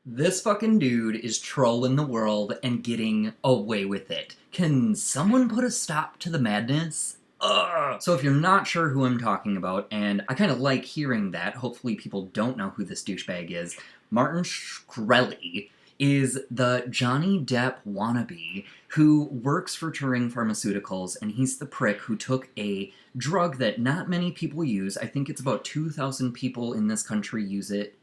This fucking dude is trolling the world and getting away with it. Can someone put a stop to the madness? Ugh. So if you're not sure who I'm talking about, and I kind of like hearing that, hopefully people don't know who this douchebag is, Martin Shkreli is the Johnny Depp wannabe who works for Turing Pharmaceuticals, and he's the prick who took a drug that not many people use. I think it's about 2,000 people in this country use it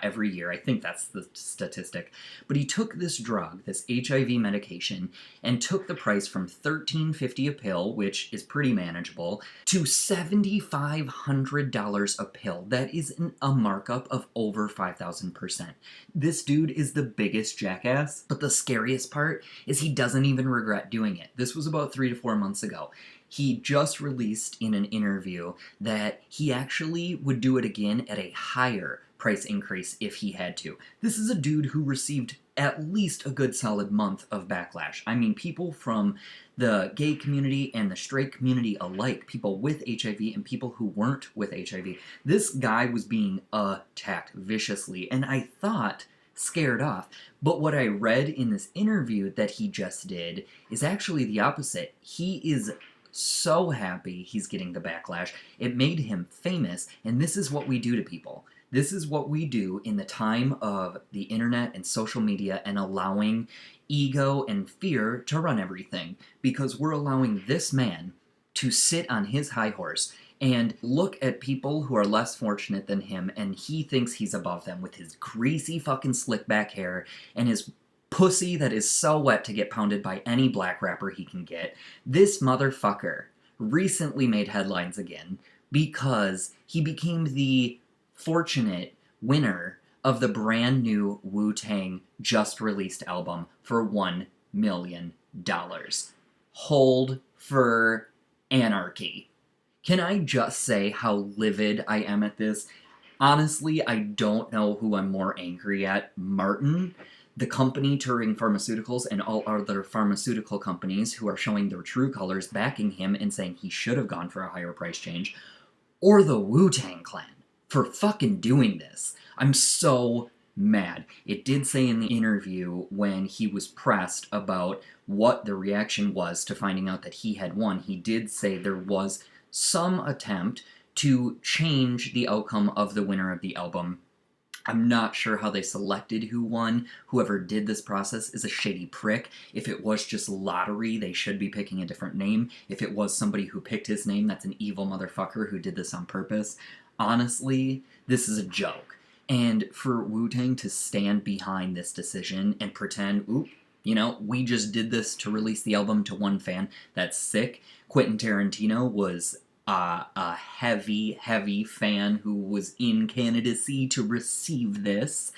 every year. I think that's the statistic. But he took this drug, this HIV medication, and took the price from $13.50 a pill, which is pretty manageable, to $7,500 a pill. That is a markup of over 5,000%. This dude is the biggest jackass, but the scariest part is he doesn't even regret doing it. This was about 3 to 4 months ago. He just released in an interview that he actually would do it again at a higher price increase if he had to. This is a dude who received at least a good solid month of backlash. I mean, people from the gay community and the straight community alike, people with HIV and people who weren't with HIV, this guy was being attacked viciously, and I thought scared off. But what I read in this interview that he just did is actually the opposite. He is so happy he's getting the backlash. It made him famous, and this is what we do to people. This is what we do in the time of the internet and social media and allowing ego and fear to run everything. Because we're allowing this man to sit on his high horse and look at people who are less fortunate than him, and he thinks he's above them with his greasy fucking slick back hair and his pussy that is so wet to get pounded by any black rapper he can get. This motherfucker recently made headlines again because he became the fortunate winner of the brand new Wu-Tang just released album for $1 million. Hold for anarchy. Can I just say how livid I am at this? Honestly, I don't know who I'm more angry at. Martin, the company Turing Pharmaceuticals, and all other pharmaceutical companies who are showing their true colors, backing him and saying he should have gone for a higher price change, or the Wu-Tang Clan for fucking doing this. I'm so mad. It did say in the interview when he was pressed about what the reaction was to finding out that he had won, he did say there was some attempt to change the outcome of the winner of the album. I'm not sure how they selected who won. Whoever did this process is a shady prick. If it was just lottery, they should be picking a different name. If it was somebody who picked his name, that's an evil motherfucker who did this on purpose. Honestly, this is a joke. And for Wu-Tang to stand behind this decision and pretend, oop, you know, we just did this to release the album to one fan, that's sick. Quentin Tarantino was a heavy fan who was in candidacy to receive this.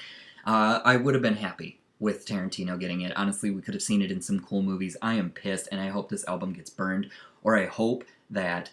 I would have been happy with Tarantino getting it. Honestly, we could have seen it in some cool movies. I am pissed, and I hope this album gets burned, or I hope that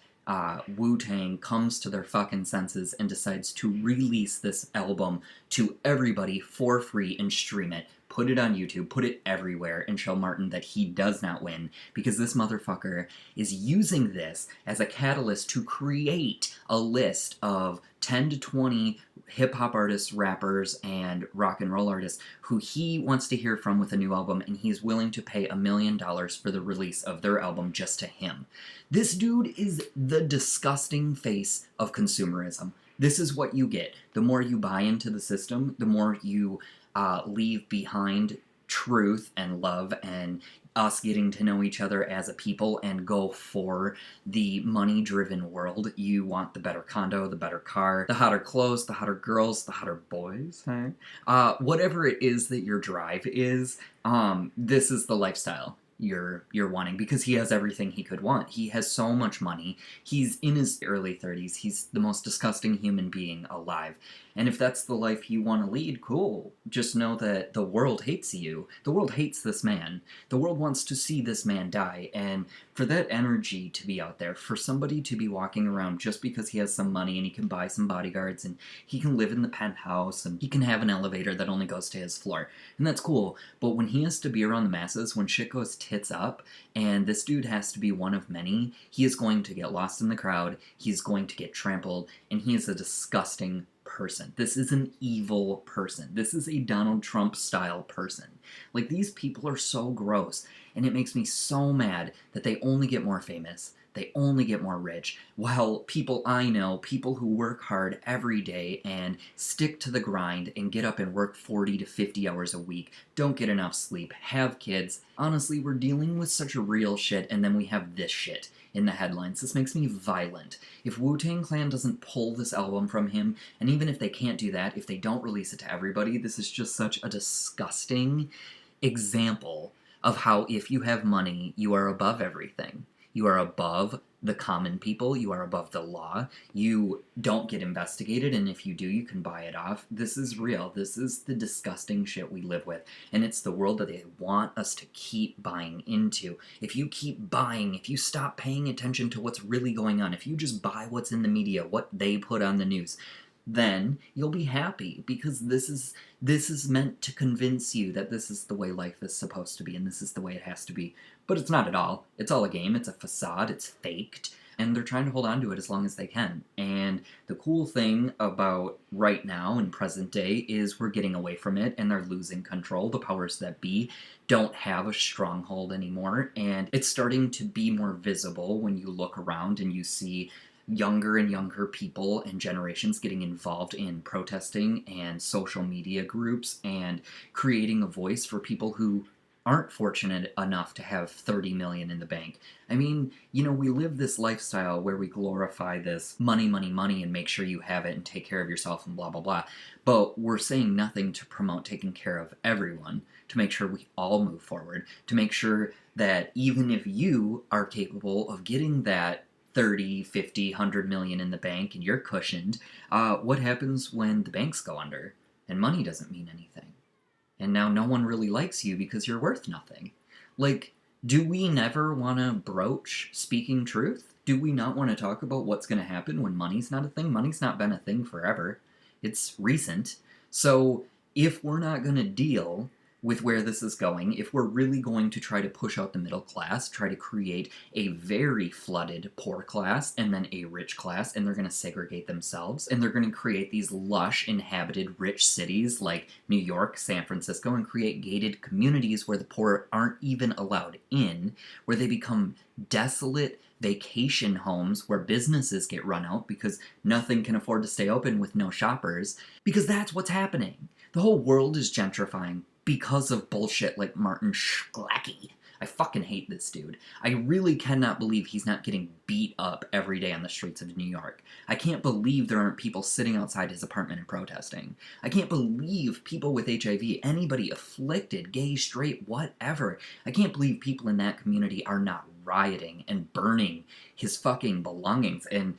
Wu-Tang comes to their fucking senses and decides to release this album to everybody for free and stream it. Put it on YouTube, put it everywhere, and show Martin that he does not win, because this motherfucker is using this as a catalyst to create a list of 10 to 20 hip-hop artists, rappers, and rock and roll artists who he wants to hear from with a new album, and he's willing to pay $1 million for the release of their album just to him. This dude is the disgusting face of consumerism. This is what you get. The more you buy into the system, the more you leave behind truth and love and us getting to know each other as a people and go for the money-driven world. You want the better condo, the better car, the hotter clothes, the hotter girls, the hotter boys, hey? Whatever it is that your drive is, this is the lifestyle you're wanting, because he has everything he could want. He has so much money. He's in his early 30s. He's the most disgusting human being alive. And if that's the life you want to lead, cool. Just know that the world hates you. The world hates this man. The world wants to see this man die. And for that energy to be out there, for somebody to be walking around just because he has some money and he can buy some bodyguards and he can live in the penthouse and he can have an elevator that only goes to his floor. And that's cool. But when he has to be around the masses, when shit goes tits up, and this dude has to be one of many, he is going to get lost in the crowd, he's going to get trampled, and he is a disgusting person. This is an evil person. This is a Donald Trump style person. Like, these people are so gross, and it makes me so mad that they only get more famous. They only get more rich, while people I know, people who work hard every day and stick to the grind and get up and work 40 to 50 hours a week, don't get enough sleep, have kids. Honestly, we're dealing with such real shit, and then we have this shit in the headlines. This makes me violent. If Wu-Tang Clan doesn't pull this album from him, and even if they can't do that, if they don't release it to everybody, this is just such a disgusting example of how if you have money, you are above everything. You are above the common people. You are above the law. You don't get investigated, and if you do, you can buy it off. This is real. This is the disgusting shit we live with, and it's the world that they want us to keep buying into. If you keep buying, if you stop paying attention to what's really going on, if you just buy what's in the media, what they put on the news, then you'll be happy, because this is meant to convince you that this is the way life is supposed to be, and this is the way it has to be. But it's not at all. It's all a game. It's a facade. It's faked. And they're trying to hold on to it as long as they can. And the cool thing about right now in present day is we're getting away from it, and they're losing control. The powers that be don't have a stronghold anymore, and it's starting to be more visible when you look around and you see younger and younger people and generations getting involved in protesting and social media groups and creating a voice for people who aren't fortunate enough to have 30 million in the bank. I mean, we live this lifestyle where we glorify this money, money, money, and make sure you have it and take care of yourself and blah, blah, blah. But we're saying nothing to promote taking care of everyone, to make sure we all move forward, to make sure that even if you are capable of getting that 30, 50, 100 million in the bank and you're cushioned, what happens when the banks go under and money doesn't mean anything? And now no one really likes you because you're worth nothing. Like, do we never want to broach speaking truth? Do we not want to talk about what's going to happen when money's not a thing? Money's not been a thing forever. It's recent. So if we're not going to deal with where this is going, if we're really going to try to push out the middle class, try to create a very flooded poor class and then a rich class, and they're going to segregate themselves, and they're going to create these lush inhabited rich cities like New York, San Francisco, and create gated communities where the poor aren't even allowed in, where they become desolate vacation homes where businesses get run out because nothing can afford to stay open with no shoppers, because that's what's happening. The whole world is gentrifying because of bullshit like Martin Shkreli. I fucking hate this dude. I really cannot believe he's not getting beat up every day on the streets of New York. I can't believe there aren't people sitting outside his apartment and protesting. I can't believe people with HIV, anybody afflicted, gay, straight, whatever. I can't believe people in that community are not rioting and burning his fucking belongings and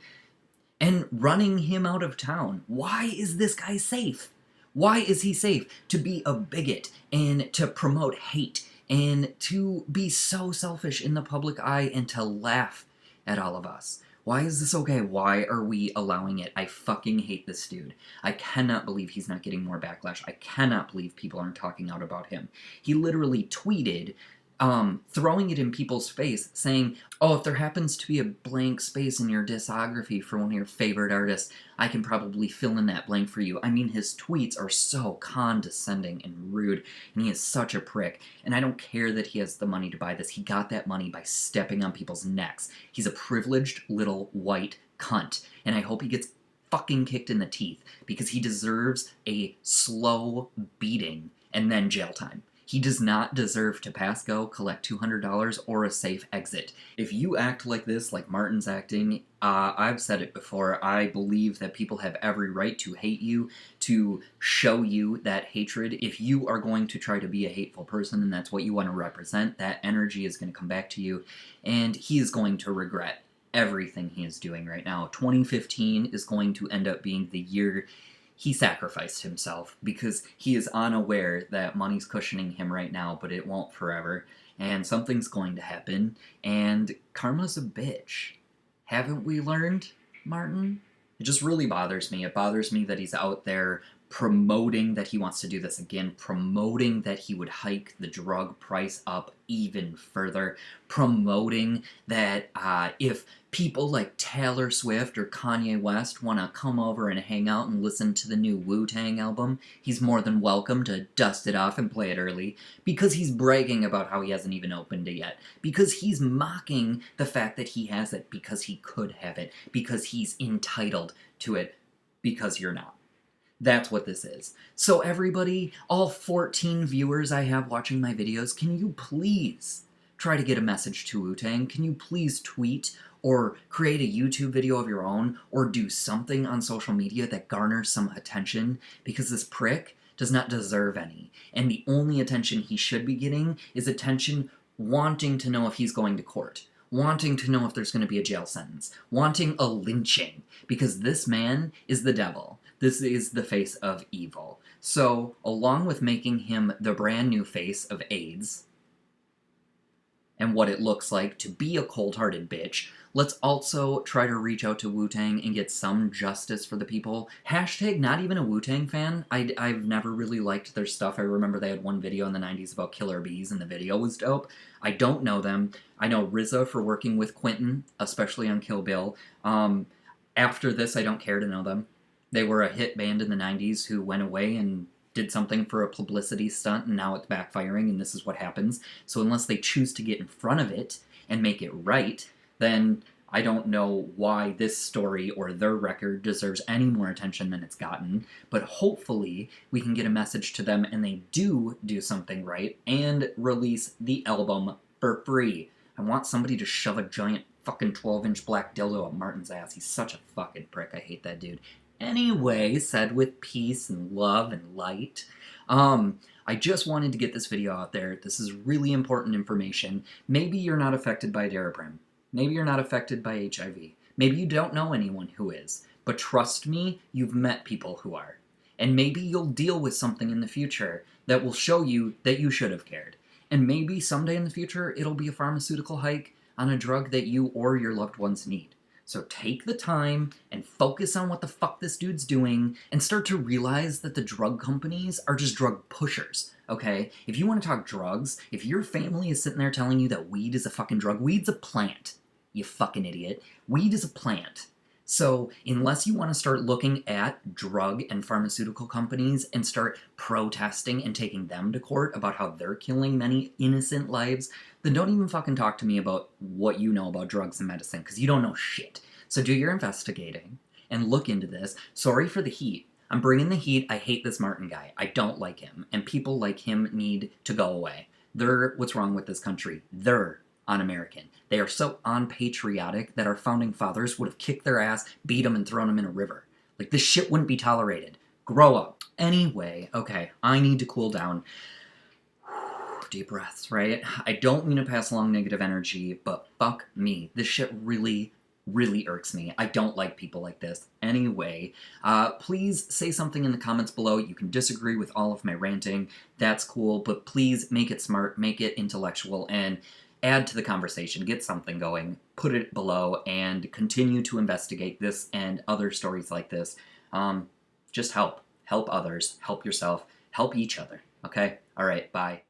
running him out of town. Why is this guy safe? Why is he safe to be a bigot and to promote hate and to be so selfish in the public eye and to laugh at all of us? Why is this okay? Why are we allowing it? I fucking hate this dude. I cannot believe he's not getting more backlash. I cannot believe people aren't talking out about him. He literally tweeted throwing it in people's face, saying, oh, if there happens to be a blank space in your discography for one of your favorite artists, I can probably fill in that blank for you. I mean, his tweets are so condescending and rude, and he is such a prick, and I don't care that he has the money to buy this. He got that money by stepping on people's necks. He's a privileged little white cunt, and I hope he gets fucking kicked in the teeth, because he deserves a slow beating and then jail time. He does not deserve to pass go, collect $200, or a safe exit. If you act like this, like Martin's acting, I've said it before, I believe that people have every right to hate you, to show you that hatred. If you are going to try to be a hateful person and that's what you want to represent, that energy is going to come back to you, and he is going to regret everything he is doing right now. 2015 is going to end up being the year he sacrificed himself, because he is unaware that money's cushioning him right now, but it won't forever, and something's going to happen, and karma's a bitch. Haven't we learned, Martin? It just really bothers me. It bothers me that he's out there promoting that he wants to do this again, promoting that he would hike the drug price up even further, promoting that if people like Taylor Swift or Kanye West want to come over and hang out and listen to the new Wu-Tang album, he's more than welcome to dust it off and play it early, because he's bragging about how he hasn't even opened it yet, because he's mocking the fact that he has it, because he could have it, because he's entitled to it, because you're not. That's what this is. So everybody, all 14 viewers I have watching my videos, can you please try to get a message to Wu-Tang? Can you please tweet or create a YouTube video of your own or do something on social media that garners some attention? Because this prick does not deserve any. And the only attention he should be getting is attention wanting to know if he's going to court, wanting to know if there's going to be a jail sentence, wanting a lynching, because this man is the devil. This is the face of evil. So, along with making him the brand new face of AIDS, and what it looks like to be a cold-hearted bitch, let's also try to reach out to Wu-Tang and get some justice for the people. Hashtag not even a Wu-Tang fan. I've never really liked their stuff. I remember they had one video in the 90s about killer bees, and the video was dope. I don't know them. I know RZA for working with Quentin, especially on Kill Bill. After this, I don't care to know them. They were a hit band in the 90s who went away and did something for a publicity stunt, and now it's backfiring, and this is what happens. So unless they choose to get in front of it and make it right, then I don't know why this story or their record deserves any more attention than it's gotten. But hopefully we can get a message to them and they do something right and release the album for free. I want somebody to shove a giant fucking 12-inch black dildo up Martin's ass. He's such a fucking prick. I hate that dude. Anyway, said with peace and love and light, I just wanted to get this video out there. This is really important information. Maybe you're not affected by Daraprim. Maybe you're not affected by HIV. Maybe you don't know anyone who is. But trust me, you've met people who are. And maybe you'll deal with something in the future that will show you that you should have cared. And maybe someday in the future, it'll be a pharmaceutical hike on a drug that you or your loved ones need. So take the time and focus on what the fuck this dude's doing and start to realize that the drug companies are just drug pushers, okay? If you want to talk drugs, if your family is sitting there telling you that weed is a fucking drug, weed's a plant, you fucking idiot. Weed is a plant. So unless you want to start looking at drug and pharmaceutical companies and start protesting and taking them to court about how they're killing many innocent lives, then don't even fucking talk to me about what you know about drugs and medicine, because you don't know shit. So do your investigating and look into this. Sorry for the heat. I'm bringing the heat. I hate this Martin guy. I don't like him. And people like him need to go away. They're what's wrong with this country. They're un-American. They are so unpatriotic that our founding fathers would have kicked their ass, beat them, and thrown them in a river. Like, this shit wouldn't be tolerated. Grow up. Anyway, okay, I need to cool down. Deep breaths, right? I don't mean to pass along negative energy, but fuck me. This shit really irks me. I don't like people like this. Anyway, please say something in the comments below. You can disagree with all of my ranting. That's cool, but please make it smart, make it intellectual, and add to the conversation, get something going, put it below, and continue to investigate this and other stories like this. Just help. Help others. Help yourself. Help each other. Okay? All right. Bye.